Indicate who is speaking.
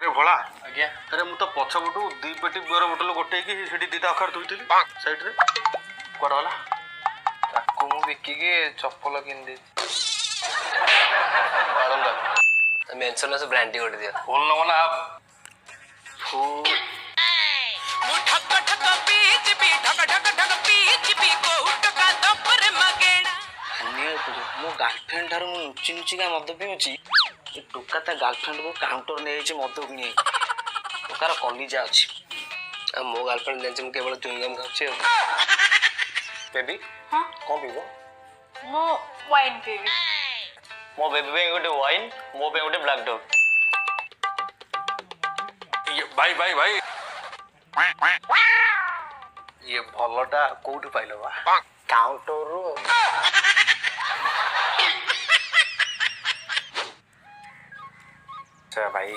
Speaker 1: अरे भोला
Speaker 2: आज्ञा
Speaker 1: अरे मु तो पछपटू दी पेटी बियर बोतल गोटेकी सेठी दीटा अखार थुइथिली साइड रे कोड वाला
Speaker 2: ताकू मु बिकी के चप्पल किन दे मेंशन से ब्रांडी गोटे दिया
Speaker 1: बोल न वाला फू
Speaker 3: मु ठक ठक पीच पी ठक ठक ठक पीच पी को टका दपर मगेड़ा
Speaker 4: नियो तो मो गर्लफ्रेंड थार मु नुची नुची का मद पिउची ए टोका ता गर्लफ्रेंड को काउंटर ने जे मद पिनी टोकार कलिजा अछि
Speaker 2: आ मो गर्लफ्रेंड देन हम केवल चुंगम खाउछे
Speaker 1: बेबी
Speaker 5: हां
Speaker 1: कोन पीबो
Speaker 5: मो वाइन पीबी
Speaker 4: मो बेबी पे गोटे वाइन मो पे गोटे ब्लैक डॉग
Speaker 1: ये भाई भाई भाई ये भलटा कोउठी पाइलो बा
Speaker 4: काउंटर रो
Speaker 1: अच्छा भाई